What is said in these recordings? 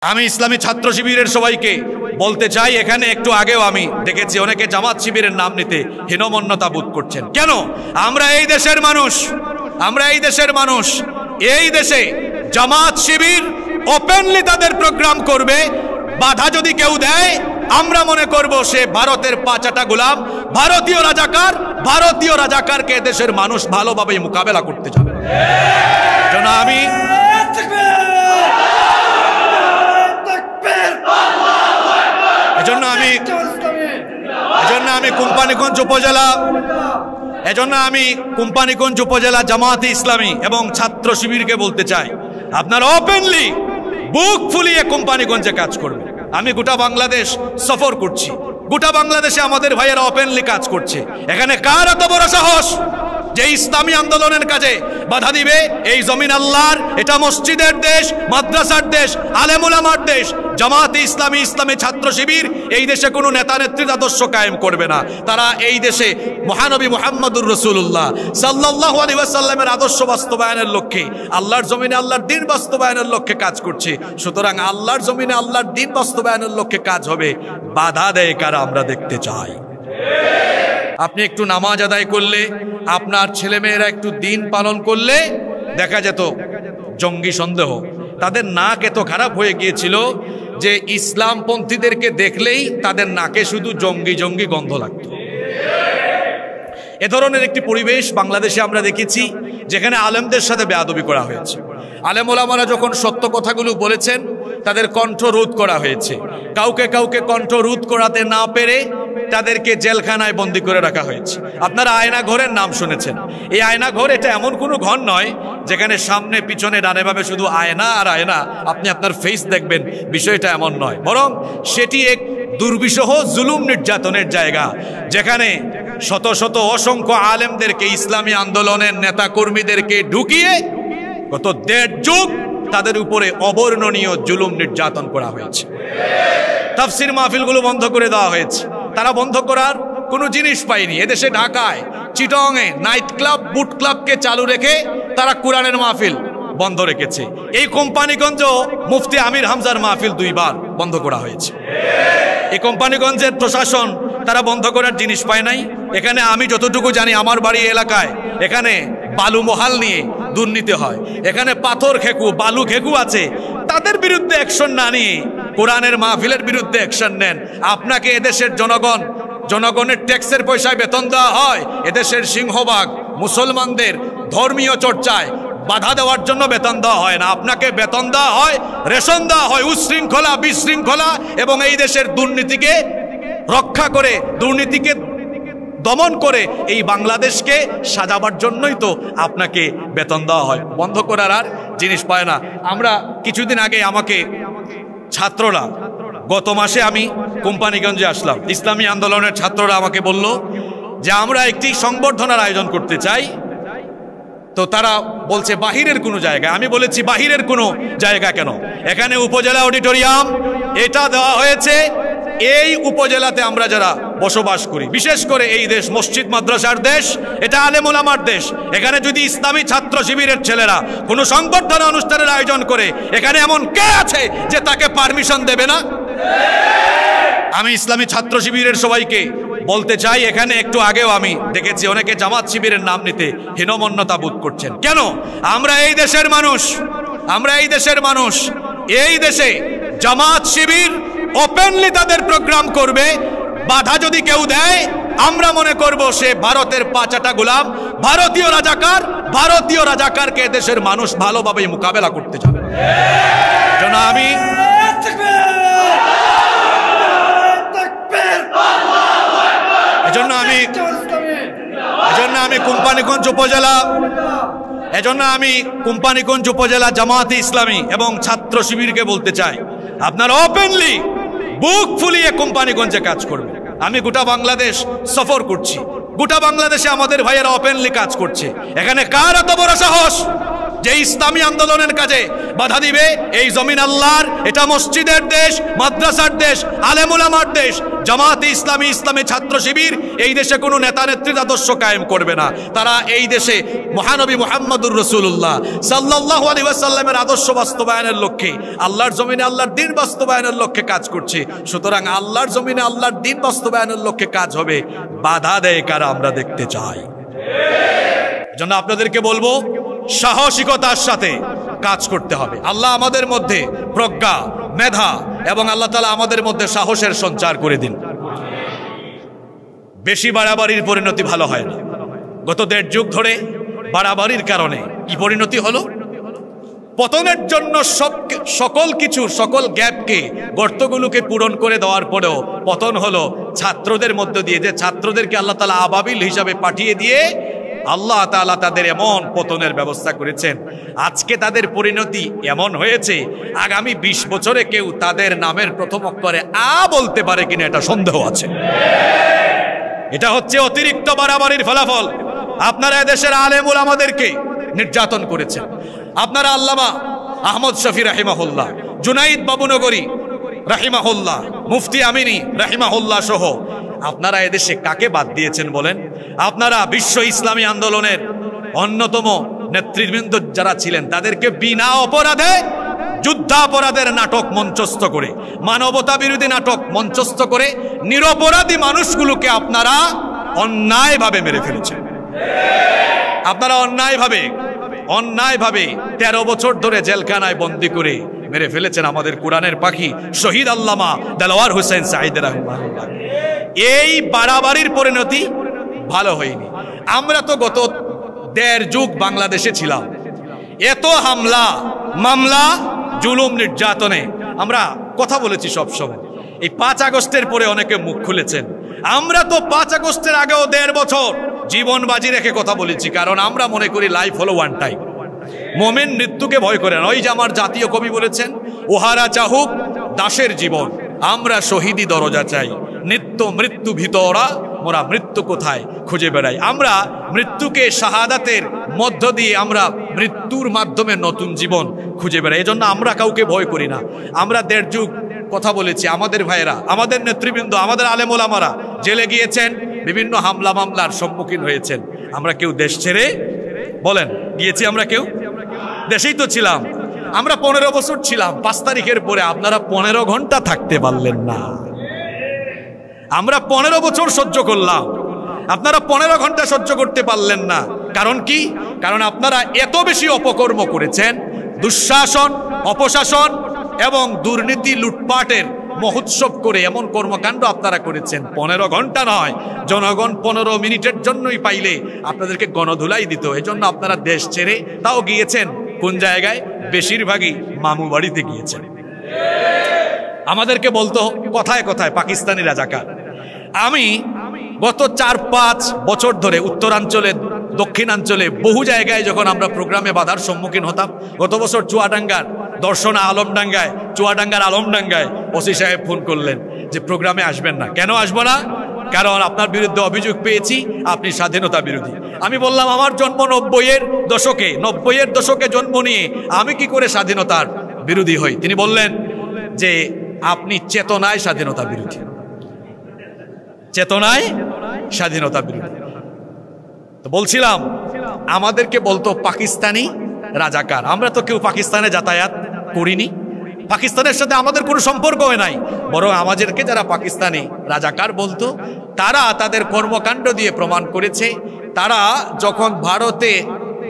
আমি ইসলামী ছাত্র শিবিরের সবাইকে বলতে চাই, এখানে একটু আগেও আমি দেখেছি অনেকে জামাত শিবিরের নাম নিতে হীনমন্যতা বোধ করছেন। কেন? আমরা এই দেশের মানুষ, এই দেশে জামাত শিবির ওপেনলি তাদের প্রোগ্রাম করবে। বাধা যদি কেউ দেয়, আমরা মনে করব সে ভারতের পাঁচাটা গোলাম, ভারতীয় রাজাকারকে দেশের মানুষ ভালোভাবে মোকাবেলা করতে যাবে। এজন্য আমি কোম্পানিগঞ্জ উপজেলা জামাতে ইসলামী এবং ছাত্র শিবিরকে বলতে চাই, আপনারা ওপেনলি বুক ফুলিয়ে কোম্পানিগঞ্জে কাজ করবেন। আমি গোটা বাংলাদেশ সফর করছি, গোটা বাংলাদেশে আমাদের ভাইয়েরা ওপেনলি কাজ করছে। এখানে কার এত বড় সাহস যে ইসলামী আন্দোলনের কাজে বাধা দিবে? এই জমিন আল্লাহর, এটা মসজিদের দেশ, মাদ্রাসার দেশ, আলেম উলামার দেশ। জামাতে ইসলামী, ইসলামী ছাত্র শিবির এই দেশে কোনো নেতা নেত্রীর আদর্শ কায়েম করবে না। তারা এই দেশে মহানবী মুহাম্মদুর রাসূলুল্লাহ সাল্লাল্লাহু আলাইহি ওয়াসাল্লামের আদর্শ বাস্তবায়নের লক্ষ্যে, আল্লাহর জমিনে আল্লাহর দ্বীন বাস্তবায়নের লক্ষ্যে কাজ করছে। সুতরাং আল্লাহর জমিনে আল্লাহর দ্বীন বাস্তবায়নের লক্ষ্যে কাজ হবে। বাধা দেয় কারা? আমরা দেখতে চাই। আপনি একটু নামাজ আদায় করলে, আপনার ছেলেমেয়েরা একটু দিন পালন করলে দেখা যেত জঙ্গি সন্দেহ। তাদের নাক এত খারাপ হয়ে গিয়েছিল যে ইসলামপন্থীদেরকে দেখলেই তাদের নাকে শুধু জঙ্গি জঙ্গি গন্ধ লাগত। এ ধরনের একটি পরিবেশ বাংলাদেশে আমরা দেখেছি, যেখানে আলেমদের সাথে বেয়াদবি করা হয়েছে। আলেম ওলামারা যখন সত্য কথাগুলো বলেছেন, তাদের কণ্ঠ রোধ করা হয়েছে। কাউকে কণ্ঠ রোধ করাতে না পেরে তাদেরকে জেলখানায় বন্দী করে রাখা হয়েছে। আপনারা আয়না ঘরের নাম শুনেছেন। এই আয়না ঘর এটা এমন কোনো ঘর নয় যেখানে সামনে পিছনে ডানে বামে শুধু আয়না আর আয়না, আপনি আপনার ফেস দেখবেন, বিষয়টা এমন নয়। বরং সেটি এক দুর্বিষহ জুলুম নির্যাতনের জায়গা, যেখানে শত শত অসংখ্য আলেমদেরকে, ইসলামী আন্দোলনের নেতা কর্মীদেরকে ঢুকিয়ে গত 1.5 যুগ তাদের উপরে অবর্ণনীয় জুলুম নির্যাতন করা হয়েছে। তাফসির মাহফিলগুলো বন্ধ করে দেওয়া হয়েছে। তারা বন্ধ করার কোনো জিনিস পায়নি। এদেশে ঢাকায়, চিটংয়ে নাইট ক্লাব, বুট ক্লাবকে চালু রেখে তারা কোরআনের মাহফিল বন্ধ রেখেছে। এই কোম্পানিগঞ্জ মুফতি আমির হামজার মাহফিল 2 বার বন্ধ করা হয়েছে। এই কোম্পানিগঞ্জের প্রশাসন তারা বন্ধ করার জিনিস পায় নাই। এখানে আমি যতটুকু জানি, আমার বাড়ি এলাকায় এখানে বালু মহাল নিয়ে দুর্নীতি হয়। এখানে পাথর খেকু, বালু খেকু আছে। তাদের বিরুদ্ধে অ্যাকশন না নিয়ে কোরআনের মাহফিলের বিরুদ্ধে অ্যাকশন নেন। আপনাকে এদেশের জনগণের ট্যাক্সের পয়সায় বেতন দেওয়া হয়। এদেশের সিংহভাগ মুসলমানদের ধর্মীয় চর্চায় বাধা দেওয়ার জন্য বেতন দেওয়া হয় না। আপনাকে বেতন দেওয়া হয়, রেশন দেওয়া হয় উচ্ছৃঙ্খলা, বিশৃঙ্খলা এবং এই দেশের দুর্নীতিকে রক্ষা করে, দুর্নীতিকে দমন করে এই বাংলাদেশকে সাজাবার জন্যই তো আপনাকে বেতন দেওয়া হয়। বন্ধ করার আর জিনিস পায় না। আমরা কিছুদিন আগে আমাকে ছাত্ররা, গত মাসে আমি কোম্পানিগঞ্জে আসলাম, ইসলামী আন্দোলনের ছাত্ররা আমাকে বলল যে আমরা একটি সংবর্ধনার আয়োজন করতে চাই। তো তারা বলছে বাহিরের কোনো জায়গা। আমি বলেছি বাহিরের কোনো জায়গা কেন? এখানে উপজেলা অডিটোরিয়াম এটা দেওয়া হয়েছে। এই উপজেলাতে আমরা যারা বসবাস করি, বিশেষ করে এই দেশ মসজিদ মাদ্রাসার দেশ, এটা আলেম ওলামার দেশ। এখানে যদি ইসলামী ছাত্র শিবিরের ছেলেরা কোনো সংবর্ধনা অনুষ্ঠানের আয়োজন করে, এখানে এমন কে আছে যে তাকে পারমিশন দেবে না? আমি ইসলামী ছাত্র শিবিরের সবাইকে বলতে চাই, এখানে একটু আগেও আমি দেখেছি অনেকে জামাত শিবিরের নাম নিতে হীনমন্যতা বোধ করছেন। কেন? আমরা এই দেশের মানুষ, এই দেশে জামাত শিবির ওপেনলি তাদের প্রোগ্রাম করবে। বাধা যদি কেউ দেয়, আমরা মনে করব সে ভারতের পাঁচাটা গোলাম, ভারতীয় রাজাকারকে দেশের মানুষ ভালোভাবে মোকাবেলা করতে যাবে। এজন্য আমি কোম্পানিগঞ্জ উপজেলা জামাতে ইসলামী এবং ছাত্র শিবিরকে বলতে চাই, আপনারা ওপেনলি বুক ফুলিয়ে কোম্পানিগঞ্জে কাজ করবেন। আমি গোটা বাংলাদেশ সফর করছি, গোটা বাংলাদেশে আমাদের ভাইয়েরা ওপেনলি কাজ করছে। এখানে কার এত বড় সাহস যে ইসলামী আন্দোলনের কাজে বাধা দিবে? এই জমিন আল্লাহর, এটা মসজিদের দেশ, মাদ্রাসার দেশ, আলেম উলামার দেশ। জামাতে ইসলামী, ইসলামী ছাত্র শিবির এই দেশে কোনো নেতা নেত্রীর আদর্শ কায়েম করবে না। তারা এই দেশে মহানবী মুহাম্মদুর রাসূলুল্লাহ সাল্লাল্লাহু আলাইহি ওয়াসাল্লামের আদর্শ বাস্তবায়নের লক্ষ্যে, আল্লাহর জমিনে আল্লাহর দ্বীন বাস্তবায়নের লক্ষ্যে কাজ করছে। সুতরাং আল্লাহর জমিনে আল্লাহর দ্বীন বাস্তবায়নের লক্ষ্যে কাজ হবে, বাধা দেয় কারা আমরা দেখতে চাই। এজন্য আপনাদেরকে বলবো সাহসিকতার সাথে কাজ করতে হবে। আল্লাহ আমাদের মধ্যে প্রজ্ঞা, মেধা এবং আল্লাহ তাআলা আমাদের মধ্যে সাহসের সঞ্চার করে দিন। বেশি বাড়াবাড়ির পরিণতি ভালো হয় না। গত 1.5 যুগ ধরে বাড়াবাড়ির কারণে কি পরিণতি হলো? পতনের জন্য সকল গ্যাপকে, গর্তগুলোকে পূরণ করে দেওয়ার পরেও পতন হলো ছাত্রদের মধ্য দিয়ে। যে ছাত্রদেরকে আল্লাহ তাআলা আবাবিল হিসাবে পাঠিয়ে দিয়ে আল্লাহ তাআলা তাদের এমন পতনের ব্যবস্থা করেছেন, আজকে তাদের পরিণতি এমন হয়েছে আগামী 20 বছরে কেউ তাদের নামের প্রথম অক্ষরে আ বলতে পারে কিনা এটা সন্দেহ আছে। এটা হচ্ছে অতিরিক্ত বাড়াবাড়ির ফলাফল। আপনারা এদেশের আলেম উলামাদেরকে নির্যাতন করেছেন। আপনারা আল্লামা আহমদ শফি রাহিমাহুল্লাহ, জুনাইদ বাবুনগরী রাহিমাহুল্লাহ, মুফতি আমিনী রাহিমাহুল্লাহ সহ আপনারা এদেশে কাকে বাদ দিয়েছেন বলেন? আপনারা বিশ্ব ইসলামী আন্দোলনের অন্যতম নেতৃবৃন্দ যারা ছিলেন তাদেরকে বিনা অপরাধে যুদ্ধাপরাধের নাটক মঞ্চস্থ করে, মানবতা বিরোধী নাটক মঞ্চস্থ করে নিরপরাধী মানুষগুলোকে আপনারা অন্যায়ভাবে মেরে ফেলেছেন। আপনারা অন্যায়ভাবে 13 বছর ধরে জেলখানায় বন্দী করে মেরে ফেলেছেন আমাদের কোরআনের পাখি শহীদ আল্লামা দেলোয়ার হোসেন সাঈদ রাহিমাহুল্লাহ। এই বাড়াবাড়ির পরিণতি ভালো হয়নি। আমরা তো গত 1.5 যুগ বাংলাদেশে ছিলাম। এত হামলা, মামলা, জুলুম, নির্যাতনে আমরা কথা বলেছি সবসময়। এই 5 আগস্টের পরে অনেকে মুখ খুলেছেন। আমরা তো 5 আগস্টের আগেও 1.5 বছর জীবন বাজি রেখে কথা বলেছি, কারণ আমরা মনে করি লাইফ হলো ওয়ান টাইম। মোমেন মৃত্যুকে ভয় করে না। ওই যে আমার জাতীয় কবি বলেছেন, ওহারা চাহুক দাসের জীবন, আমরা শহীদি দরজা চাই, নিত্য মৃত্যু ভিতরা মোরা মৃত্যু কোথায় খুঁজে বেড়াই। আমরা মৃত্যুকে শাহাদাতের মধ্য দিয়ে আমরা মৃত্যুর মাধ্যমে নতুন জীবন খুঁজে বেড়াই। এজন্য আমরা কাউকে ভয় করি না। আমরা 1.5 যুগ কথা বলেছি। আমাদের ভাইয়েরা, আমাদের নেতৃবৃন্দ, আমাদের আলেম ওলামারা জেলে গিয়েছেন, বিভিন্ন হামলা মামলার সম্মুখীন হয়েছেন। আমরা কেউ দেশ ছেড়ে বলেন গিয়েছি? আমরা কেউ দেশেই তো ছিলাম। আমরা 15 বছর ছিলাম। 5 তারিখের পরে আপনারা 15 ঘন্টা থাকতে পারলেন না। আমরা 15 বছর সহ্য করলাম, আপনারা 15 ঘন্টা সহ্য করতে পারলেন না। কারণ কি? কারণ আপনারা এত বেশি অপকর্ম করেছেন, দুঃশাসন, অপশাসন এবং দুর্নীতি, লুটপাটের মহোৎসব করে এমন কর্মকাণ্ড আপনারা করেছেন। 15 ঘন্টা নয়, জনগণ 15 মিনিটের জন্যই পাইলে আপনাদেরকে গণধুলাই দিত। এজন্য আপনারা দেশ ছেড়ে তাও গিয়েছেন কোন জায়গায়? বেশিরভাগই মামু বাড়িতে গিয়েছেন। আমাদেরকে বলতো কথায় কথায় পাকিস্তানি রাজাকার। আমি গত 4-5 বছর ধরে উত্তরাঞ্চলে, দক্ষিণাঞ্চলে বহু জায়গায় যখন আমরা প্রোগ্রামে বাধার সম্মুখীন হতাম, গত বছর চুয়াডাঙ্গার দর্শনা আলমডাঙ্গায়, চুয়াডাঙ্গার আলমডাঙ্গায় ওসি সাহেব ফোন করলেন যে প্রোগ্রামে আসবেন না। কেন আসবো না? কারণ আপনার বিরুদ্ধে অভিযোগ পেয়েছি আপনি স্বাধীনতা বিরোধী। আমি বললাম আমার জন্ম 90-এর দশকে জন্ম নিয়ে আমি কি করে স্বাধীনতার বিরোধী হই? তিনি বললেন যে আপনি চেতনায় স্বাধীনতা বিরোধী, চেতনায় স্বাধীনতা বিরোধী। তো বলছিলাম আমাদেরকে বলতো পাকিস্তানি রাজাকার। আমরা তো কেউ পাকিস্তানে যাতায়াত করিনি, পাকিস্তানের সাথে আমাদের কোনো সম্পর্ক হয় নাই। বরং আমাদেরকে যারা পাকিস্তানি রাজাকার বলতো, তারা তাদের কর্মকাণ্ড দিয়ে প্রমাণ করেছে। তারা যখন ভারতে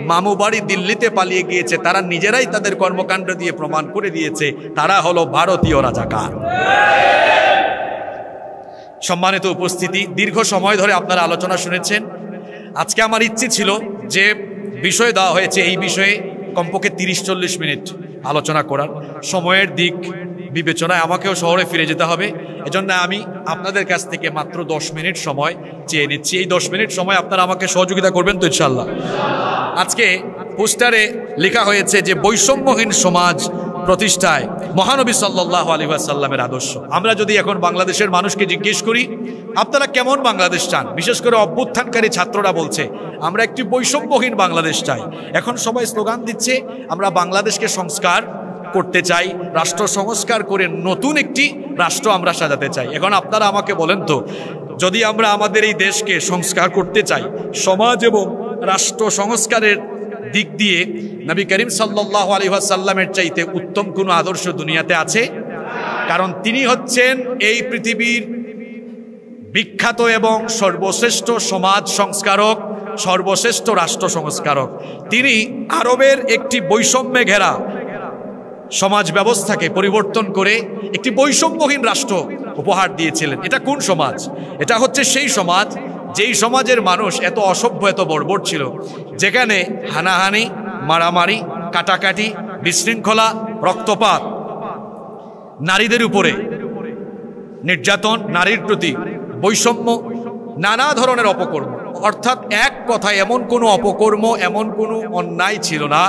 মামু বাড়ি দিল্লিতে পালিয়ে গিয়েছে, তারা নিজেরাই তাদের কর্মকাণ্ড দিয়ে প্রমাণ করে দিয়েছে তারা হলো ভারতীয় রাজাকার। সম্মানিত উপস্থিতি, দীর্ঘ সময় ধরে আপনারা আলোচনা শুনেছেন। আজকে আমার ইচ্ছে ছিল যে বিষয় দেওয়া হয়েছে, এই বিষয়ে কমপক্ষে 30-40 মিনিট আলোচনা করার। সময়ের দিক বিবেচনায় আমাকেও শহরে ফিরে যেতে হবে। এজন্য আমি আপনাদের কাছ থেকে মাত্র 10 মিনিট সময় চেয়ে নিচ্ছি। এই 10 মিনিট সময় আপনারা আমাকে সহযোগিতা করবেন তো ইনশাআল্লাহ? আজকে পোস্টারে লেখা হয়েছে যে বৈষম্যহীন সমাজ প্রতিষ্ঠায় মহানবী সাল্লাল্লাহু আলাইহি ওয়াসাল্লামের আদর্শ। আমরা যদি এখন বাংলাদেশের মানুষকে জিজ্ঞেস করি আপনারা কেমন বাংলাদেশ চান, বিশেষ করে অভ্যুত্থানকারী ছাত্ররা বলছে আমরা একটি বৈষম্যহীন বাংলাদেশ চাই। এখন সবাই স্লোগান দিচ্ছে আমরা বাংলাদেশকে সংস্কার করতে চাই, রাষ্ট্র সংস্কার করে নতুন একটি রাষ্ট্র আমরা সাজাতে চাই। এখন আপনারা আমাকে বলেন তো, যদি আমরা আমাদের এই দেশকে সংস্কার করতে চাই, সমাজ এবং রাষ্ট্র সংস্কারের দিক দিয়ে নবী করিম সাল্লাল্লাহু আলাইহি ওয়াসাল্লামের চাইতে উত্তম কোনো আদর্শ দুনিয়াতে আছে? কারণ তিনি হচ্ছেন এই পৃথিবীর বিখ্যাত এবং সর্বশ্রেষ্ঠ সমাজ সংস্কারক, সর্বশ্রেষ্ঠ রাষ্ট্র সংস্কারক। তিনি আরবের একটি বৈষম্যে ঘেরা সমাজ ব্যবস্থাকে পরিবর্তন করে একটি বৈষম্যহীন রাষ্ট্র উপহার দিয়েছিলেন। এটা কোন সমাজ? এটা হচ্ছে সেই সমাজ যেই সমাজের মানুষ এত অসভ্য, এত বর্বর ছিল, যেখানে হানাহানি, মারামারি, কাটাকাটি, বিশৃঙ্খলা, রক্তপাত, নারীদের উপরে নির্যাতন, নারীর প্রতি বৈষম্য, নানা ধরনের অপকর্ম, অর্থাৎ এক কথায় এমন কোনো অপকর্ম, এমন কোনো অন্যায় ছিল না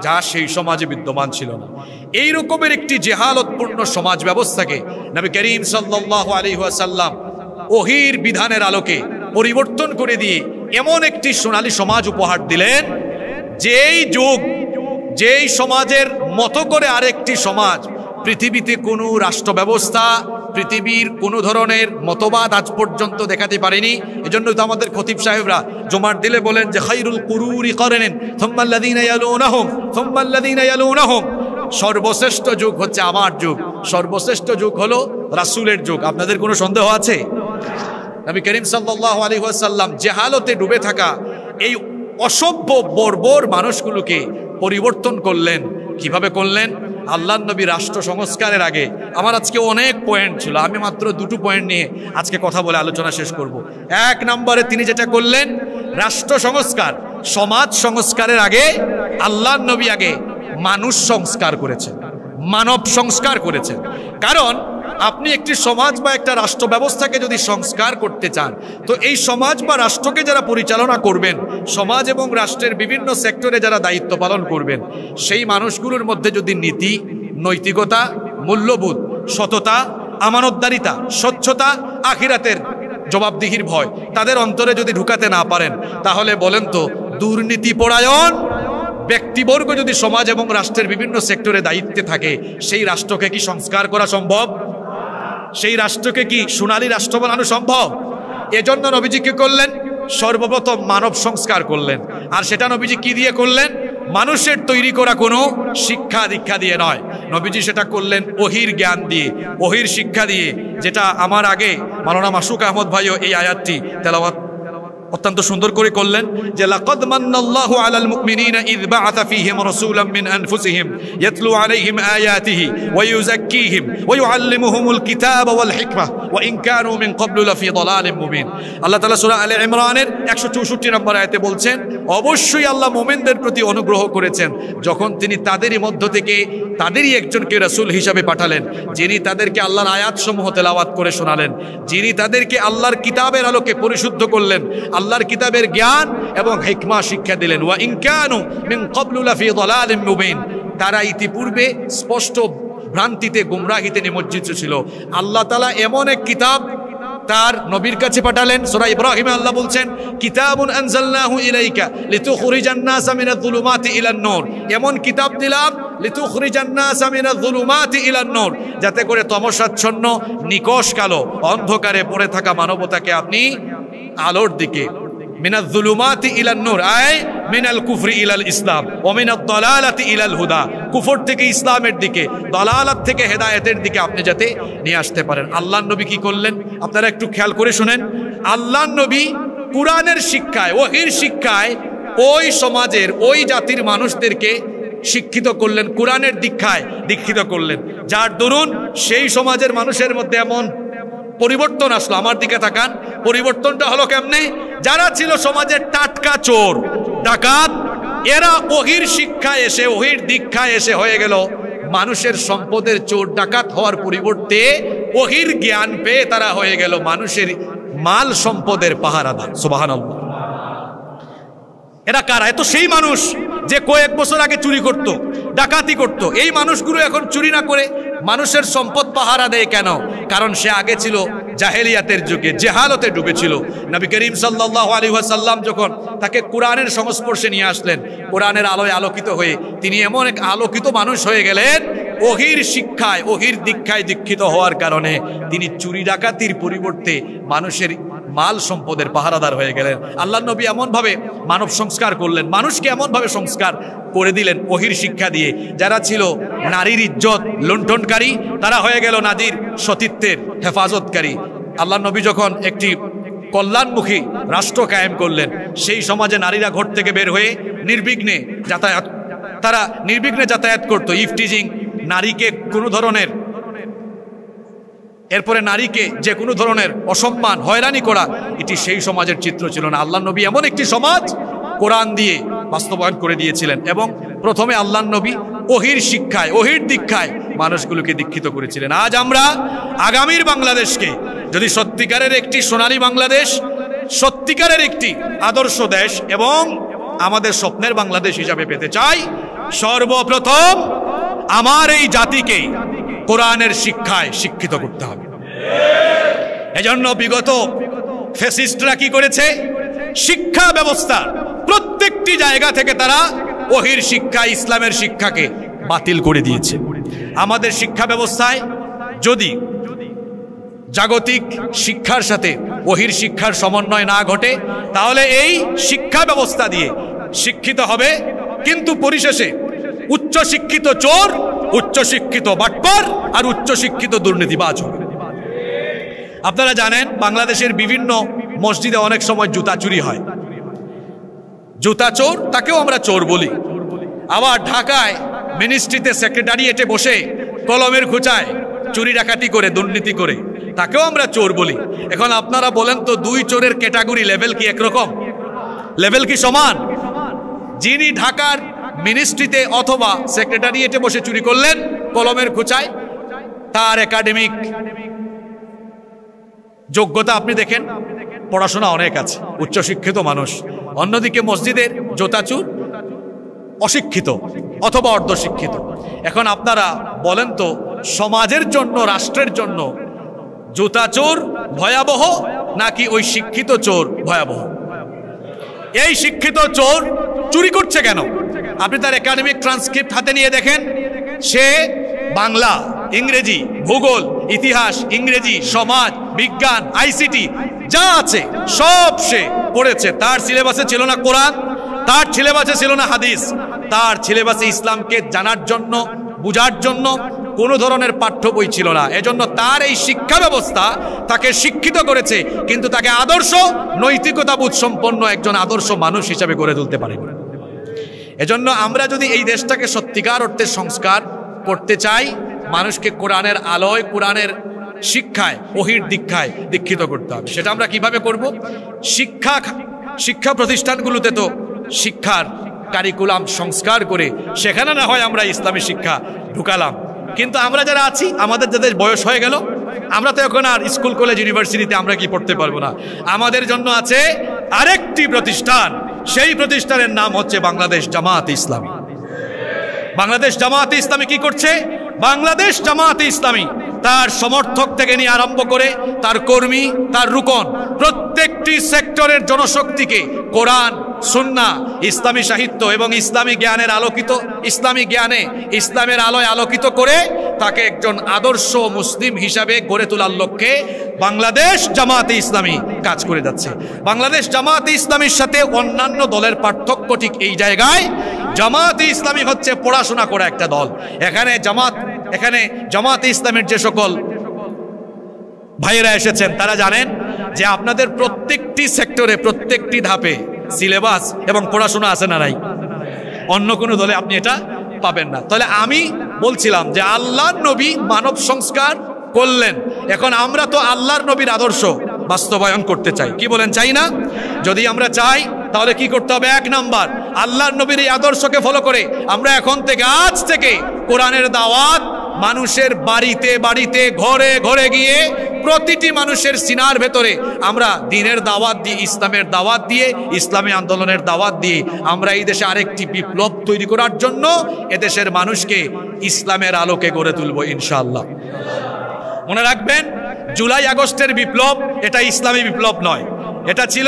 যা সেই সমাজে বিদ্যমান ছিল না। এই রকমের একটি জেহালতপূর্ণ সমাজ ব্যবস্থাকে নবী করিম সাল্লাল্লাহু আলাইহি ওয়াসাল্লাম ওহীর বিধানের আলোকে পরিবর্তন করে দিয়ে এমন একটি সোনালী সমাজ উপহার দিলেন, যেই যুগ, যেই সমাজের মতো করে আরেকটি সমাজ পৃথিবীতে কোনো রাষ্ট্র ব্যবস্থা, পৃথিবীর কোনো ধরনের মতবাদ আজ পর্যন্ত দেখাতে পারেনি। এজন্য তো আমাদের খতিব সাহেবরা জুমার দিলে বলেন যে খায়রুল কুরুরি কারনান সুম্মা আল্লাযীনা ইয়ালুনাহুম সুম্মা আল্লাযীনা ইয়ালুনাহুম, সর্বশ্রেষ্ঠ যুগ হচ্ছে আমার যুগ, সর্বশ্রেষ্ঠ যুগ হলো রাসূলের যুগ। আপনাদের কোনো সন্দেহ আছে? নবী করিম সাল্লাল্লাহু আলাইহি ওয়াসাল্লাম জেহালতে ডুবে থাকা এই অসভ্য বর্বর মানুষগুলোকে পরিবর্তন করলেন। কিভাবে করলেন? আল্লাহর নবী রাষ্ট্র সংস্কারের আগে, আমার আজকে অনেক পয়েন্ট ছিল, আমি মাত্র দুটো পয়েন্ট নিয়ে আজকে কথা বলে আলোচনা শেষ করব। এক নম্বরে তিনি যেটা করলেন, রাষ্ট্র সংস্কার, সমাজ সংস্কারের আগে আল্লাহর নবী আগে মানুষ সংস্কার করেছেন, মানব সংস্কার করেছেন। কারণ আপনি একটি সমাজ বা একটা রাষ্ট্র ব্যবস্থাকে যদি সংস্কার করতে চান, তো এই সমাজ বা রাষ্ট্রকে যারা পরিচালনা করবেন, সমাজ এবং রাষ্ট্রের বিভিন্ন সেক্টরে যারা দায়িত্ব পালন করবেন, সেই মানুষগুলোর মধ্যে যদি নীতি, নৈতিকতা, মূল্যবোধ, সততা, আমানতদারিতা, স্বচ্ছতা, আখিরাতের জবাবদিহির ভয় তাদের অন্তরে যদি ঢুকাতে না পারেন, তাহলে বলেন তো দুর্নীতিপরায়ণ ব্যক্তিবর্গ যদি সমাজ এবং রাষ্ট্রের বিভিন্ন সেক্টরে দায়িত্বে থাকে, সেই রাষ্ট্রকে কি সংস্কার করা সম্ভব? সেই রাষ্ট্রকে কি সোনালী রাষ্ট্র বানানো সম্ভব? এজন্য নবীজি কি করলেন? সর্বপ্রথম মানব সংস্কার করলেন। আর সেটা নবীজি কি দিয়ে করলেন? মানুষের তৈরি করা কোনো শিক্ষা দীক্ষা দিয়ে নয়, নবীজি সেটা করলেন ওহীর জ্ঞান দিয়ে, ওহীর শিক্ষা দিয়ে। যেটা আমার আগে মাওলানা মাসুক আহমদ ভাইও এই আয়াতটি তেলাওয়াত অত্যন্ত সুন্দর করে করলেন, যে লাকাদ মান্নাল্লাহু আলাল মুমিনিনা ইয বাআসা ফীহিম রাসূলাম মিন আনফুসিহিম ইয়াতলু আলাইহিম আয়াতিহি ওয়া ইউযাক্কিহিম ওয়া ইউআল্লিমুহুমুল কিতাবা ওয়াল হিকমা ওয়া ইন কানু মিন ক্বাবলু লাফী দালালিম মুবিন। আল্লাহ তাআলা সূরা আলে ইমরানের 164 নম্বর আয়াতে বলছেন, অবশ্যই আল্লাহ মুমিনদের প্রতি অনুগ্রহ করেছেন যখন তিনি তাদেরই মধ্য থেকে তাদেরই একজনকে রাসূল হিসাবে পাঠালেন, যিনি তাদেরকে আল্লাহর আয়াতসমূহ তেলাওয়াত করে শোনালেন, যিনি তাদেরকে আল্লাহর কিতাবের আলোকে পরিশুদ্ধ করলেন, আল্লাহর কিতাবের জ্ঞান এবং হিকমা শিক্ষা দিলেন। ওয়া ইন কানু মিন ক্বাবলু লাফী দালালিম মুবিন, তারা ইতিপূর্বে স্পষ্ট ভ্রান্তিতে, গুমরাহিতে নিমজ্জিত ছিল। আল্লাহ তাআলা এমন এক কিতাব তার নবীর কাছে পাঠালেন। সূরা ইব্রাহিমে আল্লাহ বলছেন, কিতাবুন আনজালনাহু ইলাইকা লিতুখরিজান নাসা মিনাজ যুলুমাতি ইলান নূর, এমন কিতাব দিলাম লিতুখরিজান নাসা মিনাজ যুলুমাতি ইলান নূর, যাতে করে তমসাচ্ছন্ন, নিকষ কালো, অন্ধকারে পড়ে থাকা মানবতাকে আপনি আলোর দিকে, মিনাজ যুলুমাতি ইলান নূর আয় মিনাল কুফরি ইলাল ইসলাম ওয়া মিনাদ দালালাতি ইলাল হুদা, কুফর থেকে ইসলামের দিকে, দালালাত থেকে হেদায়েতের দিকে আপনি যাতে নিয়ে আসতে পারেন। আল্লাহর নবী কি করলেন? আপনারা একটু খেয়াল করে শুনেন। আল্লাহর নবী কুরআনের শিক্ষায়, ওহীর শিক্ষায় ওই সমাজের, ওই জাতির মানুষদেরকে শিক্ষিত করলেন, কুরআনের দীক্ষায় দীক্ষিত করলেন, যার দরুন সেই সমাজের মানুষের মধ্যে এমন পরিবর্তন আসলো। আমার দিকে তাকান, পরিবর্তনটা হলো কেমনে? যারা ছিল সমাজের টাটকা চোর, ডাকাত, এরা ওহীর শিক্ষায় এসে, ওহীর দীক্ষায় এসে হয়ে গেল মানুষের সম্পদের চোর ডাকাত হওয়ার পরিবর্তে ওহীর জ্ঞান পেয়ে তারা হয়ে গেল মানুষের মাল সম্পদের পাহারাদার। সুবহানাল্লাহ। এরা কারা? এ তো সেই মানুষ যে কয়েক বছর আগে চুরি করত, ডাকাতি করত। এই মানুষগুলো এখন চুরি না করে মানুষের সম্পদ পাহারা দেয় কেন? কারণ সে আগে ছিল জাহেলিয়াতের যুগে জেহালতে ডুবেছিল। নবী করিম সাল্লাল্লাহু আলাইহি ওয়াসাল্লাম যখন তাকে কোরআনের সংস্পর্শে নিয়ে আসলেন, কোরআনের আলোয় আলোকিত হয়ে তিনি এমন এক আলোকিত মানুষ হয়ে গেলেন, ওহির শিক্ষায় ওহির দীক্ষায় দীক্ষিত হওয়ার কারণে তিনি চুরি ডাকাতির পরিবর্তে মানুষের মাল সম্পদের পাহারাদার হয়ে গেলেন। আল্লাহ নবী এমনভাবে মানব সংস্কার করলেন, মানুষকে এমনভাবে সংস্কার করে দিলেন ওহির শিক্ষা দিয়ে। যারা ছিল নারীর ইজ্জত লুণ্ঠনকারী, তারা হয়ে গেল নারীর সতীত্বের হেফাজতকারী। আল্লাহ নবী যখন একটি কল্যাণমুখী রাষ্ট্র কায়েম করলেন, সেই সমাজে নারীরা ঘর থেকে বের হয়ে নির্বিঘ্নে যাতায়াত করতো। ইফটিজিং, নারীকে কোনো ধরনের, এরপরে নারীকে যে কোনো ধরনের অসম্মান হয়রানি করা, এটি সেই সমাজের চিত্র ছিল না। আল্লাহ নবী এমন একটি সমাজ কোরআন দিয়ে বাস্তবায়ন করে দিয়েছিলেন এবং প্রথমে আল্লাহ নবী ওহির শিক্ষায় ওহির দীক্ষায় মানুষগুলোকে দীক্ষিত করেছিলেন। আজ আমরা আগামীর বাংলাদেশকে যদি সত্যিকারের একটি সোনালী বাংলাদেশ, সত্যিকারের একটি আদর্শ দেশ এবং আমাদের স্বপ্নের বাংলাদেশ হিসাবে পেতে চাই, সর্বপ্রথম আমার এই জাতিকে কোরআনের শিক্ষায় শিক্ষিত করতে হবে। এজন্য বিগত ফ্যাসিস্টরা কি করেছে, শিক্ষা ব্যবস্থা প্রত্যেকটি জায়গা থেকে তারা ওহির শিক্ষা, ইসলামের শিক্ষাকে বাতিল করে দিয়েছে। আমাদের শিক্ষা ব্যবস্থায় যদি জাগতিক শিক্ষার সাথে ওহির শিক্ষার সমন্বয় না ঘটে, তাহলে এই শিক্ষা ব্যবস্থা দিয়ে শিক্ষিত হবে, কিন্তু পরিশেষে উচ্চশিক্ষিত চোর, উচ্চশিক্ষিত বাটপার আর উচ্চশিক্ষিত দুর্নীতিবাজ হবে। আপনারা জানেন বাংলাদেশের বিভিন্ন মসজিদে অনেক সময় জুতা চুরি হয়। জুতা চোর, তাকেও আমরা চোর বলি। আবার ঢাকায় মিনিস্ট্রিতে সেক্রেটারিয়েটে বসে কলমের খোঁচায় চুরি ডাকাতি করে, দুর্নীতি করে, তাকেও আমরা চোর বলি। এখন আপনারা বলেন তো, দুই চোরের ক্যাটাগরি লেভেল কি একরকম? লেভেল কি সমান? যিনি ঢাকার মিনিস্ট্রিতে অথবা সেক্রেটারিয়েটে বসে চুরি করলেন কলমের খোঁচায়, তার একাডেমিক যোগ্যতা আপনি দেখেন, পড়াশোনা অনেক আছে, উচ্চশিক্ষিত মানুষ। অন্যদিকে মসজিদের জোতাচুর অশিক্ষিত অথবা অর্ধশিক্ষিত। এখন আপনারা বলেন তো, সমাজের জন্য, রাষ্ট্রের জন্য জুতাচোর ভয়াবহ নাকি ওই শিক্ষিত চোর ভয়াবহ? এই শিক্ষিত চোর চুরি করছে কেন? আপনি তার একাডেমিক ট্রান্সক্রিপ্ট হাতে নিয়ে দেখেন, সে বাংলা, ইংরেজি, ভূগোল, ইতিহাস, ইংরেজি, সমাজ, বিজ্ঞান, আইসিটি যা আছে সব সে পড়েছে। তার সিলেবাসে ছিল না কোরআন, তার সিলেবাসে ছিল না হাদিস, তার সিলেবাসে ইসলামকে জানার জন্য, বুঝার জন্য কোনো ধরনের পাঠ্য বই ছিল না। এজন্য তার এই শিক্ষা ব্যবস্থা তাকে শিক্ষিত করেছে, কিন্তু তাকে আদর্শ, নৈতিকতাবোধ সম্পন্ন একজন আদর্শ মানুষ হিসাবে গড়ে তুলতে পারেনি। এজন্য আমরা যদি এই দেশটাকে সত্যিকার অর্থে সংস্কার করতে চাই, মানুষকে কোরআনের আলোয়, কোরআনের শিক্ষায়, ওহির দীক্ষায় দীক্ষিত করতে হবে। সেটা আমরা কিভাবে করব? শিক্ষা প্রতিষ্ঠানগুলোতে তো শিক্ষার কারিকুলাম সংস্কার করে সেখানে না হয় আমরা ইসলামী শিক্ষা ঢুকালাম, কিন্তু আমরা যারা আছি, আমাদের যাদের বয়স হয়ে গেল, আমরা তো এখন আর স্কুল, কলেজ, ইউনিভার্সিটিতে আমরা কি পড়তে পারবো না। আমাদের জন্য আছে আরেকটি প্রতিষ্ঠান, সেই প্রতিষ্ঠানের নাম হচ্ছে বাংলাদেশ জামায়াতে ইসলামী। বাংলাদেশ জামায়াতে ইসলামী কি করছে? বাংলাদেশ জামায়াতে ইসলামী তার সমর্থক থেকে নিয়ে আরম্ভ করে তার কর্মী, তার রুকন, প্রত্যেকটি সেক্টরের জনশক্তিকে কোরআন, সুন্নাহ, ইসলামী সাহিত্য এবং ইসলামী জ্ঞানের আলোকিত, ইসলামী জ্ঞানে ইসলামের আলোয় আলোকিত করে তাকে একজন আদর্শ মুসলিম হিসাবে গড়ে তোলার লক্ষ্যে বাংলাদেশ জামায়াতে ইসলামী কাজ করে যাচ্ছে। বাংলাদেশ জামায়াতে ইসলামীর সাথে অন্যান্য দলের পার্থক্য ঠিক এই জায়গায়, জামায়াতে ইসলামী হচ্ছে পড়াশোনা করা একটা দল। এখানে জামায়াতে ইসলামের যে সকল ভাইয়েরা এসেছেন তারা জানেন যে আপনাদের প্রত্যেকটি সেক্টরে, প্রত্যেকটি ধাপে সিলেবাস এবং পড়াশোনা আছে না নাই? অন্য কোনো দলে আপনি এটা পাবেন না। তাহলে আমি বলছিলাম যে আল্লাহর নবী মানব সংস্কার করলেন, এখন আমরা তো আল্লাহর নবীর আদর্শ বাস্তবায়ন করতে চাই। কি বলেন, চাই না? যদি আমরা চাই তাহলে কি করতে হবে? 1 নাম্বার, আল্লাহর নবীর এই আদর্শকে ফলো করে আমরা এখন থেকে, আজ থেকে কোরআনের দাওয়াত মানুষের বাড়িতে বাড়িতে, ঘরে ঘরে গিয়ে প্রতিটি মানুষের সিনার ভেতরে আমরা দ্বীনের দাওয়াত দিয়ে, ইসলামের দাওয়াত দিয়ে, ইসলামী আন্দোলনের দাওয়াত দিয়ে আমরা এই দেশে আরেকটি বিপ্লব তৈরি করার জন্য এদেশের মানুষকে ইসলামের আলোকে গড়ে তুলব ইনশাআল্লাহ। মনে রাখবেন, জুলাই আগস্টের বিপ্লব এটা ইসলামী বিপ্লব নয়, এটা ছিল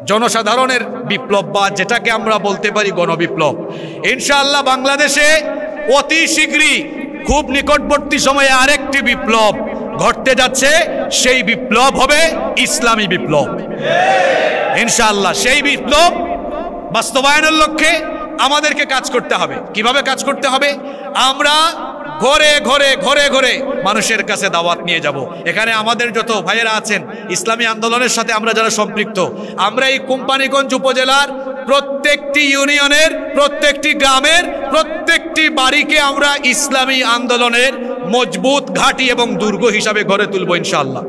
জনসাধারণের বিপ্লব, বা যেটাকে আমরা বলতে পারি গণবিপ্লব। ইনশাআল্লাহ বাংলাদেশে অতি শীঘ্রই খুব নিকটবর্তী সময়ে আরেকটি বিপ্লব ঘটতে যাচ্ছে, সেই বিপ্লব হবে ইসলামী বিপ্লব ইনশাআল্লাহ। সেই বিপ্লব বাস্তবায়নের লক্ষ্যে আমাদেরকে কাজ করতে হবে। কিভাবে কাজ করতে হবে? আমরা ঘরে ঘরে ঘরে ঘরে মানুষের কাছে দাওয়াত নিয়ে যাব। এখানে আমাদের যত ভাইয়েরা আছেন ইসলামী আন্দোলনের সাথে আমরা যারা সম্পৃক্ত, আমরা এই কোম্পানিগঞ্জ উপজেলার প্রত্যেকটি ইউনিয়নের, প্রত্যেকটি গ্রামের, প্রত্যেকটি বাড়িকে আমরা ইসলামী আন্দোলনের মজবুত ঘাঁটি এবং দুর্গ হিসাবে গড়ে তুলব ইনশাআল্লাহ।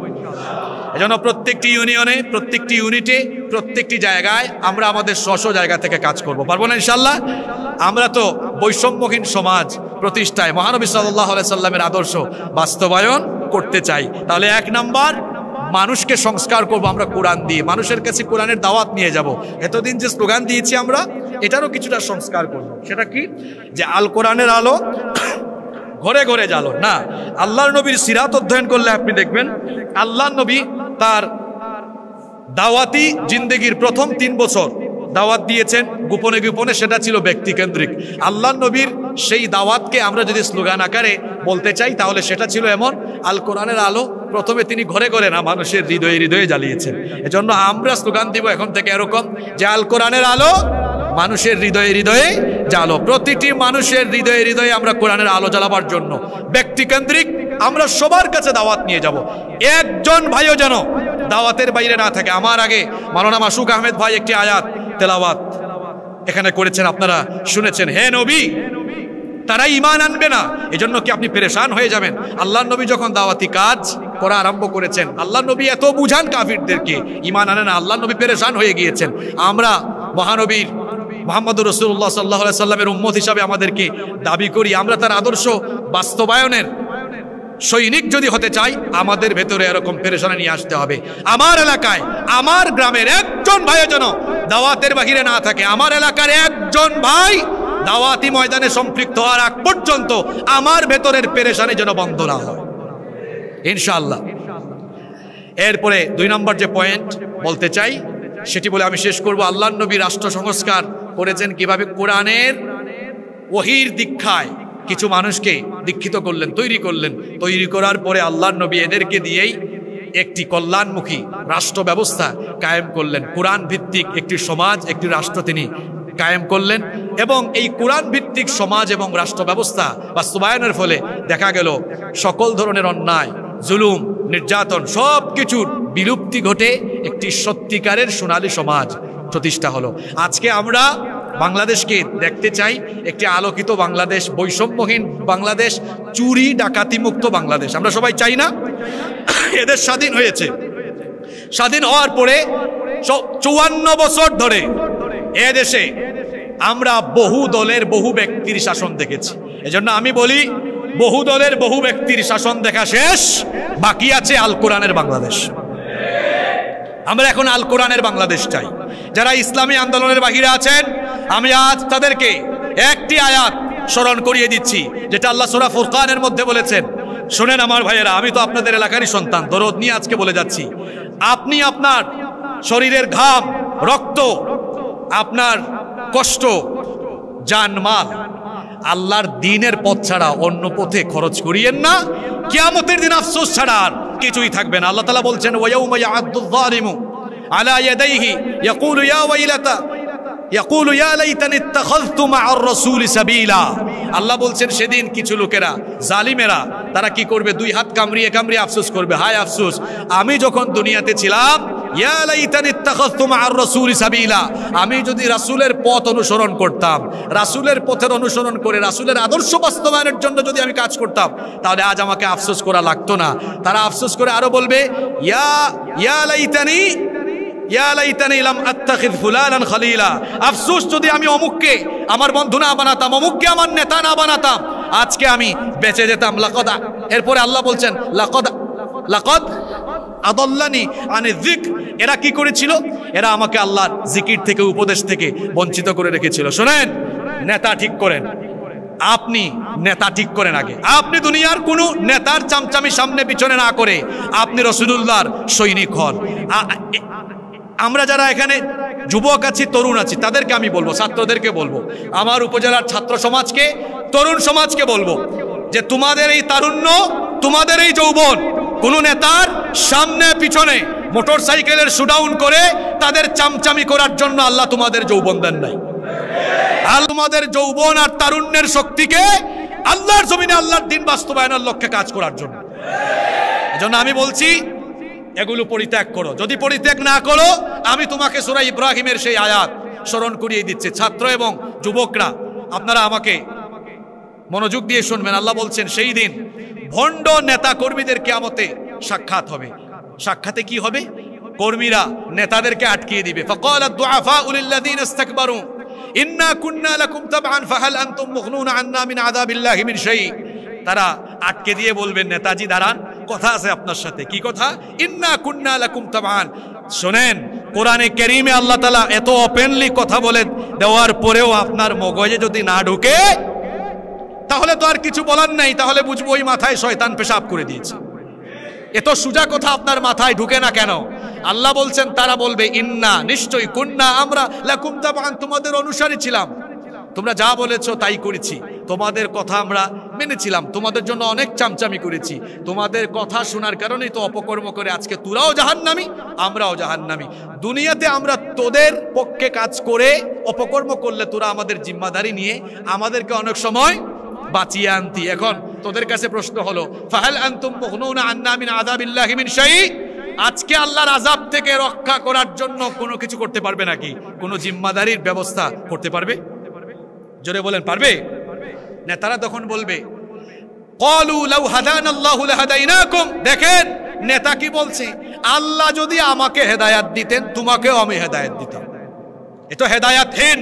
এজন্য প্রত্যেকটি ইউনিয়নে, প্রত্যেকটি ইউনিটে, প্রত্যেকটি জায়গায় আমরা আমাদের স্ব জায়গা থেকে কাজ করব। পারবো না ইনশাআল্লাহ? আমরা তো বৈষম্যহীন সমাজ প্রতিষ্ঠায় মহানবী সাল্লাল্লাহু আলাইহি সাল্লামের আদর্শ বাস্তবায়ন করতে চাই। তাহলে 1 নাম্বার, মানুষকে সংস্কার করব আমরা কোরআন দিয়ে, মানুষের কাছে কোরআনের দাওয়াত নিয়ে যাব। এতদিন যে স্লোগান দিয়েছি আমরা, এটারও কিছুটা সংস্কার করব। সেটা কি? যে আল কোরআনের আলো ঘরে ঘরে জ্বালো না। আল্লাহর নবীর সিরাত অধ্যয়ন করলে আপনি দেখবেন আল্লাহর নবী তার দাওয়াতি জিন্দেগির প্রথম 3 বছর দাওয়াত দিয়েছেন গোপনে গোপনে, সেটা ছিল ব্যক্তিকেন্দ্রিক। আল্লাহর নবীর সেই দাওয়াতকে আমরা যদি স্লোগান আকারে বলতে চাই, তাহলে সেটা ছিল এমন, আল কোরআনের আলো প্রথমে তিনি ঘরে ঘরে না, মানুষের হৃদয়ে হৃদয়ে জ্বালিয়েছেন। এজন্য আমরা স্লোগান দিব এখন থেকে এরকম, যে আল কোরআনের আলো মানুষের হৃদয়ে হৃদয়ে জ্বালো। প্রতিটি মানুষের হৃদয়ে হৃদয়ে আমরা কোরআনের আলো জ্বালাবার জন্য ব্যক্তিকেন্দ্রিক আমরা সবার কাছে দাওয়াত নিয়ে যাব। একজন ভাইও যেন দাওয়াতের বাইরে না থাকে। আমার আগে মাওলানা মাসুক আহমেদ ভাই একটি আয়াত তেলাওয়াত এখানে করেছেন, আপনারা শুনেছেন, হে নবী তারা ঈমান আনবে না, এজন্য কি আপনি পেরেশান হয়ে যাবেন? আল্লাহর নবী যখন দাওয়াতি কাজ করা আরম্ভ করেছেন, আল্লাহর নবী এত বুঝান কাফিরদেরকে, ঈমান আনে না, আল্লাহর নবী পেরেশান হয়ে গিয়েছেন। আমরা মহানবীর মুহাম্মদুর রাসূলুল্লাহ সাল্লাল্লাহু আলাইহি সাল্লামের উম্মত হিসাবে আমাদেরকে দাবি করি, আমরা তার আদর্শ বাস্তবায়নের সৈনিক যদি হতে চাই, আমাদের ভেতরে এরকম পেরেশানি নিয়ে আসতে হবে। আমার এলাকায়, আমার গ্রামের একজন ভাই যেন দাওয়াতের বাহিরে না থাকে, আমার এলাকার একজন ভাই দাওয়াতি ময়দানে সম্পৃক্ত হওয়ার আগ পর্যন্ত আমার ভেতরের পেরেশানি যেন বন্ধ না হয় ইনশাআল্লাহ। এরপরে 2 নম্বর যে পয়েন্ট বলতে চাই সেটি বলে আমি শেষ করব। আল্লাহর নবী রাষ্ট্র সংস্কার করেছেন কিভাবে? কোরআনের ওহীর দীক্ষায় কিছু মানুষকে দীক্ষিত করলেন, তৈরি করলেন। তৈরি করার পরে আল্লাহর নবী এদেরকে দিয়েই একটি কল্যাণমুখী রাষ্ট্র ব্যবস্থা কায়েম করলেন। কোরআন ভিত্তিক একটি সমাজ, একটি রাষ্ট্র তিনি কায়েম করলেন। এবং এই কোরআন ভিত্তিক সমাজ এবং রাষ্ট্র ব্যবস্থা বাস্তবায়নের ফলে দেখা গেল সকল ধরনের অন্যায়, জুলুম, নির্যাতন সব কিছুর বিলুপ্তি ঘটে একটি সত্যিকারের সোনালী সমাজ প্রতিষ্ঠা হলো। আজকে আমরা বাংলাদেশকে দেখতে চাই একটি আলোকিত বাংলাদেশ, বৈষম্যহীন বাংলাদেশ, চুরি ডাকাতি মুক্ত বাংলাদেশ। আমরা সবাই চাই না? এদের স্বাধীন হয়েছে, স্বাধীন হওয়ার পরে 54 বছর ধরে এদেশে আমরা বহু দলের বহু ব্যক্তির শাসন দেখেছি। এজন্য আমি বলি, বহু দলের বহু ব্যক্তির শাসন দেখা শেষ, বাকি আছে আল কোরআনের বাংলাদেশ। আমরা এখন আল কোরআনের বাংলাদেশ চাই। যারা ইসলামী আন্দোলনের বাহিরে আছেন, আমি আজ তাদেরকে একটি আয়াত স্মরণ করিয়ে দিচ্ছি, যেটা আল্লাহ সূরা ফুরকানের মধ্যে বলেছেন। শুনেন আমার ভাইয়েরা, আমি তো আপনাদের এলাকারই সন্তান, দরদ নিয়ে আজকে বলে যাচ্ছি। আপনি আপনার শরীরের ঘাম, রক্ত, আপনার কষ্ট, জানমাল আল্লাহর দ্বীনের পথ ছাড়া অন্য পথে খরচ করিয়েন না। কিয়ামতের দিন আফসোস ছাড়া আর কিছুই থাকবে না। আল্লাহ তাআলা বলছেন, ওয়ায়াউমা ইয়া'আদ্দুয যালিমু আলা ইয়াদাইহি ইয়াকুলু ইয়া ওয়াইলাতা ইয়াকুলু ইয়া লাইতানি ইত্তাখাযতু মা'আর রাসূলি সাবিলা। আল্লাহ বলছেন সেদিন কিছু লোকেরা, জালিমেরা, তারা কি করবে? 2 হাত কামড়িয়ে কামড়িয়ে আফসোস করবে, হায় আফসোস, আমি যখন দুনিয়াতে ছিলাম, ইয়া লাইতানি ইত্তাখাযতু মা'আর রাসূলি সাবিলা, আমি যদি রাসূলের পথ অনুসরণ করতাম, রাসূলের পথের অনুসরণ করে রাসূলের আদর্শ বাস্তবায়নের জন্য যদি আমি কাজ করতাম, তাহলে আজ আমাকে আফসোস করা লাগতো না। তারা আফসোস করে আরো বলবে, ইয়া লাইতানি লাম আত্তাখিয ফুলানান খলিলা, আফসোস যদি আমি অমুককে আমার বন্ধু না বানাতাম, অমুককে আমার নেতা না বানাতাম, আজকে আমি বেঁচে যেতাম। লাকাদ, এরপরে আল্লাহ বলছেন, লাকাদ আদাল্লানি আনি যিকর। এরা কি করেছিল? এরা আমাকে আল্লাহর জিকির থেকে, উপদেশ থেকে বঞ্চিত করে রেখেছিল। শুনেন, নেতা ঠিক করেন, আপনি নেতা ঠিক করেন আগে। আপনি দুনিয়ার কোনো নেতার চামচামি সামনে পিছনে না করে আপনি রাসূলুল্লাহর সৈনিক হন। আমরা যারা এখানে যুবক আছি, তরুণ আছি, তাদেরকে আমি বলবো, ছাত্রদেরকে বলবো, আমার উপজেলার ছাত্র সমাজকে, তরুণ সমাজকে বলবো যে তোমাদের এই তারুণ্য, তোমাদের এই যৌবন কোন নেতার সামনে পিছনে মোটর সাইকেলের শুডাউন করে তাদের চামচামি করার জন্য আল্লাহ তোমাদের যৌবন দেন নাই। আর তোমাদের যৌবন আর তারুণ্যের শক্তিকে আল্লাহর জমিনে আল্লাহর দ্বীন বাস্তবায়নের লক্ষ্যে কাজ করার জন্য। এজন্য আমি বলছি এগুলো পরিত্যাগ করো। যদি পরিত্যাগ না করো, আমি তোমাকে সূরা ইব্রাহিমের সেই আয়াত স্মরণ করিয়ে দিচ্ছি। ছাত্র এবং যুবকরা আপনারা আমাকে মনোযোগ দিয়ে শুনবেন। আল্লাহ বলছেন সেই দিন ভণ্ড নেতা কর্মীদের কিয়ামতে সাক্ষাৎ হবে। সাক্ষাতে কি হবে? কর্মীরা নেতাদেরকে আটকিয়ে দিবে। ফাকালা দুআফাউ লিল্লাযিনা ইসতাকবারু ইন্না কুন্না লাকুম তাবআন ফাহাল আনতুম মুগনুনা আন্না মিন আযাবিল্লাহি মিন শাই। তারা আটকে দিয়ে বলবেন, নেতাজি দাঁড়ান, কথা আছে আপনার সাথে। কি কথা? ইন্না কুন্না লাকুম তাবআন। শুনেন, কোরআনে কারীমে আল্লাহ তাআলা এত ওপেনলি কথা বলে দেওয়ার পরেও আপনার মগজে যদি না ঢোকে তাহলে তো আর কিছু বলার নাই। তাহলে বুঝবো ওই মাথায় শয়তান পেশাব করে দিয়েছে। এত সোজা কথা আপনার মাথায় ঢুকে না কেন? আল্লাহ বলছেন, তারা বলবে ইন্না, নিশ্চয়ই, কুন্না, আমরা, লাকুম তাবআন, তোমাদের অনুসারী ছিলাম, তোমরা যা বলেছো তাই করেছি, তোমাদের কথা আমরা মেনেছিলাম, তোমাদের জন্য অনেক চামচামি করেছি, তোমাদের কথা শোনার কারণেই তো অপকর্ম করে আজকে তোরাও জাহান্নামী আমরাও জাহান্নামী। দুনিয়াতে আমরা তোদের পক্ষে কাজ করে অপকর্ম করলে তোরা আমাদের জিম্মাদারি নিয়ে আমাদেরকে অনেক সময় বাঁচিয়ে আনতি। এখন তোদের কাছে প্রশ্ন হলো, ফাহাল আনতুম মুগনুনা আন্না মিন আযাবিল্লাহি মিন শাই। আজকে আল্লাহর আযাব থেকে রক্ষা করার জন্য কোনো কিছু করতে পারবে নাকি? কোনো জিম্মাদারির ব্যবস্থা করতে পারবে? জোরে বলেন, পারবে? নেতারা তখন বলবে, ক্বালু লাউ হাদানাল্লাহু লাহাদাইনাকুম। দেখেন নেতা কি বলছে, আল্লাহ যদি আমাকে হেদায়েত দিতেন তোমাকেও আমি হেদায়েত দিতাম। এ তো হেদায়েতহীন।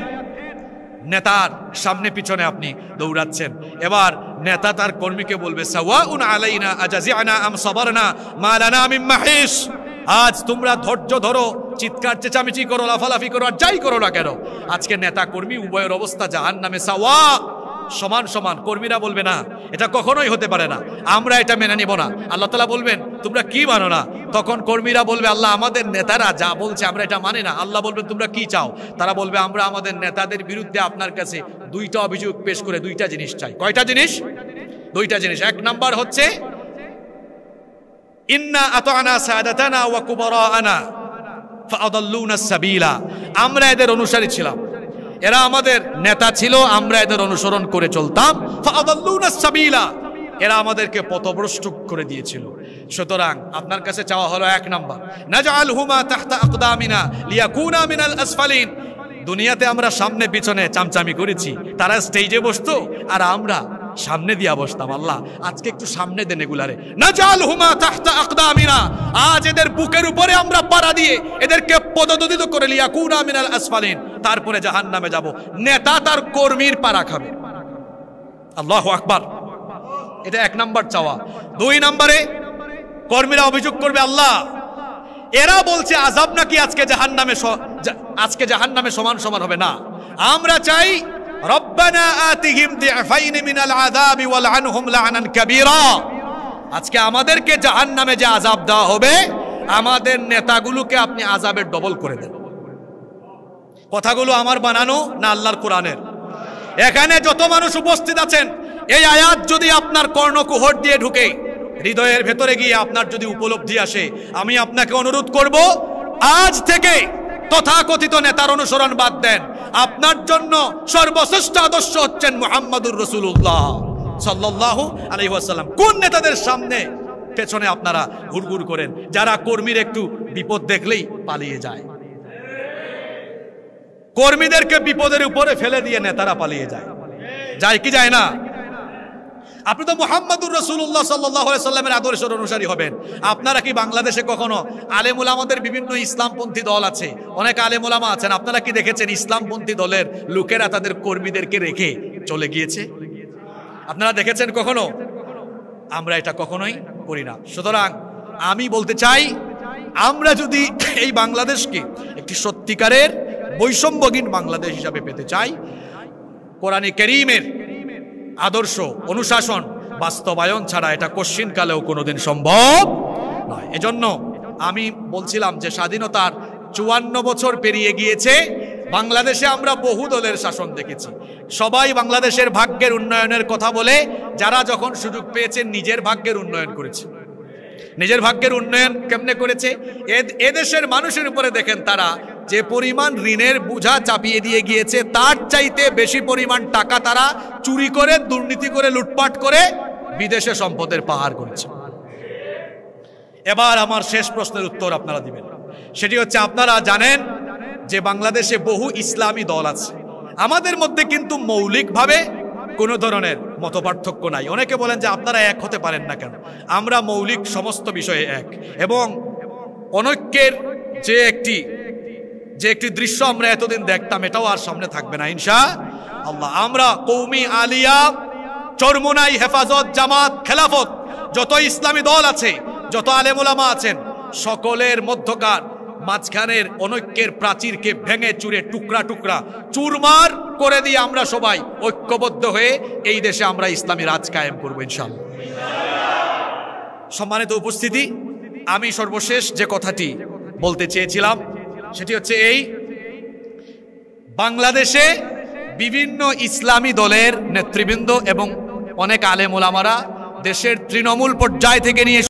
নেতার সামনে পিছনে আপনি দৌড়াচ্ছেন। এবার নেতা তার কর্মীকে বলবে, সাওয়াউন আলাইনা আজাজিআনা আম সাবারনা মা লানা মিন মাহিস। আজ তোমরা ধৈর্য ধরো, চিৎকার চেঁচামেচি করো, লাফালাফি করো, আর যাই করো না কেন, আজকে নেতা কর্মী উভয়ের অবস্থা জাহান্নামে সাওয়া, সমান সমান। কর্মীরা বলবে, না, এটা কখনোই হতে পারে না, আমরা এটা মেনে নিব না। আল্লাহ তাআলা বলবেন, তোমরা কি মানো না? তখন কর্মীরা বলবে, আল্লাহ আমাদের নেতারা যা বলছে আমরা এটা মানি না। আল্লাহ বলবেন, তোমরা কি চাও? তারা বলবে, আমরা আমাদের নেতাদের বিরুদ্ধে আপনার কাছে দুইটা অভিযোগ পেশ করে দুইটা জিনিস চাই। কয়টা জিনিস? দুইটা জিনিস। এক নাম্বার হচ্ছে, ইন্না আতানা সাদাতানা ওয়া কুবারানা ফাআদাল্লুনা সাবিলা। আমরা এদের অনুসারী ছিলাম, এরা আমাদের নেতা ছিল, আমরা এদের অনুসরণ করে চলতাম। ফাআদাল্লুনা সাবিলা, এরা আমাদেরকে পথভ্রষ্ট করে দিয়েছিল। সুতরাং আপনার কাছে চাওয়া হলো এক নাম্বার, নাজআলহুমা তাহতা আকদামিনা লিয়াকুনা মিনাল আসফালিন। দুনিয়াতে আমরা সামনে পিছনে চামচামি করেছি, তারা স্টেজে বসতো আর আমরা সামনে দিয়া বসতাম। আল্লাহ আজকে একটু সামনে দেন এগুলারে। নাজআলহুমা তাহতা আকদামিনা, আজ এদের বুকের উপরে আমরা পাড়া দিয়ে এদেরকে পদদলিত করে লিয়াকুনা মিনাল আসফালিন, তারপরে জাহান্নামে যাব। নেতা তার কর্মীর পাড়া খাবে। আল্লাহু আকবার। এটা এক নাম্বার চাওয়া। দুই নম্বরে কর্মীরা অভিযোগ করবে, আল্লাহ এরা বলছে আযাব নাকি আজকে জাহান্নামে সমান সমান হবে না। আমরা চাই রব্বানা আতিহিম দিআফাইন মিনাল আযাবি ওয়ালআনহুম লা'নান কাবীরা। আজকে আমাদেরকে জাহান্নামে যে আযাব দেওয়া হবে, আমাদের নেতাগুলোকে আপনি আযাবের ডবল করে দেন। কথাগুলো আমার বানানো না আল্লাহর কোরআনের? এখানে যত মানুষ উপস্থিত আছেন, এই আয়াত যদি আপনার কর্ণকুহর দিয়ে ঢুকে হৃদয়ের ভেতরে গিয়ে আপনার যদি উপলব্ধি আসে, আমি আপনাকে অনুরোধ করব, আজ থেকে তথাকথিত নেতার অনুসরণ বাদ দেন। আপনার জন্য সর্বশ্রেষ্ঠ আদর্শ হচ্ছেন মুহাম্মাদুর রাসূলুল্লাহ সাল্লাল্লাহু আলাইহি ওয়াসাল্লাম। কোন নেতাদের সামনে পেছনে আপনারা ঘুরঘুর করেন? যারা কর্মীর একটু বিপদ দেখলেই পালিয়ে যায়, কর্মীদেরকে বিপদের উপরে ফেলে দিয়ে নেতারা পালিয়ে যায়। যায় কি যায় না? আপনি তো মুহাম্মাদুর রাসূলুল্লাহ সাল্লাল্লাহু আলাইহি ওয়াসাল্লামের আদর্শের অনুসারী হবেন। আপনারা কি বাংলাদেশে কখনো আলেম উলামাদের বিভিন্ন ইসলামপন্থী দল আছে, অনেক আলেম উলামা আছেন, আপনারা কি দেখেছেন ইসলামপন্থী দলের লোকেরা তাদের কর্মীদেরকে রেখে চলে গিয়েছে? আপনারা দেখেছেন কখনো? আমরা এটা কখনোই করি না। সুতরাং আমি বলতে চাই, আমরা যদি এই বাংলাদেশকে একটি সত্যিকারের বৈষম্যহীন বাংলাদেশ হিসাবে পেতে চাই, কোরআনে কারীমের আদর্শ অনুশাসন বাস্তবায়ন ছাড়া এটা কশ্চিনকালেও কোনোদিন সম্ভব নয়। এজন্য আমি বলছিলাম যে স্বাধীনতার 54 বছর পেরিয়ে গিয়েছে, বাংলাদেশে আমরা বহু দলের শাসন দেখেছি। সবাই বাংলাদেশের ভাগ্যের উন্নয়নের কথা বলে, যারা যখন সুযোগ পেয়েছে নিজের ভাগ্যের উন্নয়ন করেছে। নিজের ভাগ্যের উন্নয়ন কেমনে করেছে? এদেশের মানুষের উপরে দেখেন তারা যে পরিমাণ ঋণের বোঝা চাপিয়ে দিয়ে গিয়েছে, তার চাইতে বেশি পরিমাণ টাকা তারা চুরি করে, দুর্নীতি করে, লুটপাট করে বিদেশে সম্পদের পাহাড় করেছে। এবার আমার শেষ প্রশ্নের উত্তর আপনারা দিবেন, সেটি হচ্ছে আপনারা জানেন যে বাংলাদেশে বহু ইসলামী দল আছে। আমাদের মধ্যে কিন্তু মৌলিকভাবে কোনো ধরনের মতপার্থক্য নাই। অনেকে বলেন যে আপনারা এক হতে পারেন না কেন? আমরা মৌলিক সমস্ত বিষয়ে এক, এবং অনৈক্যের যে একটি দৃশ্য আমরা এতদিন দেখতাম, এটাও আর সামনে থাকবে না ইনশাআল্লাহ। আমরা কওমি, আলিয়া, চরমোনাই, হেফাজত, জামাত, খেলাফত, যত ইসলামী দল আছে, যত আলেম ওলামা আছেন, সকলের মধ্যকার মাঝখানের অনৈক্যের প্রাচীরকে ভেঙে চুরে টুকরা টুকরা চুরমার করে দিয়ে আমরা সবাই ঐক্যবদ্ধ হয়ে এই দেশে আমরা ইসলামী রাজ কায়েম করব ইনশাআল্লাহ। সম্মানিত উপস্থিতি, আমি সর্বশেষ যে কথাটি বলতে চেয়েছিলাম সেটি হচ্ছে এই: বাংলাদেশে বিভিন্ন ইসলামী দলের নেতৃবৃন্দ এবং অনেক আলেম ওলামারা দেশের তৃণমূল পর্যায় থেকে নিয়ে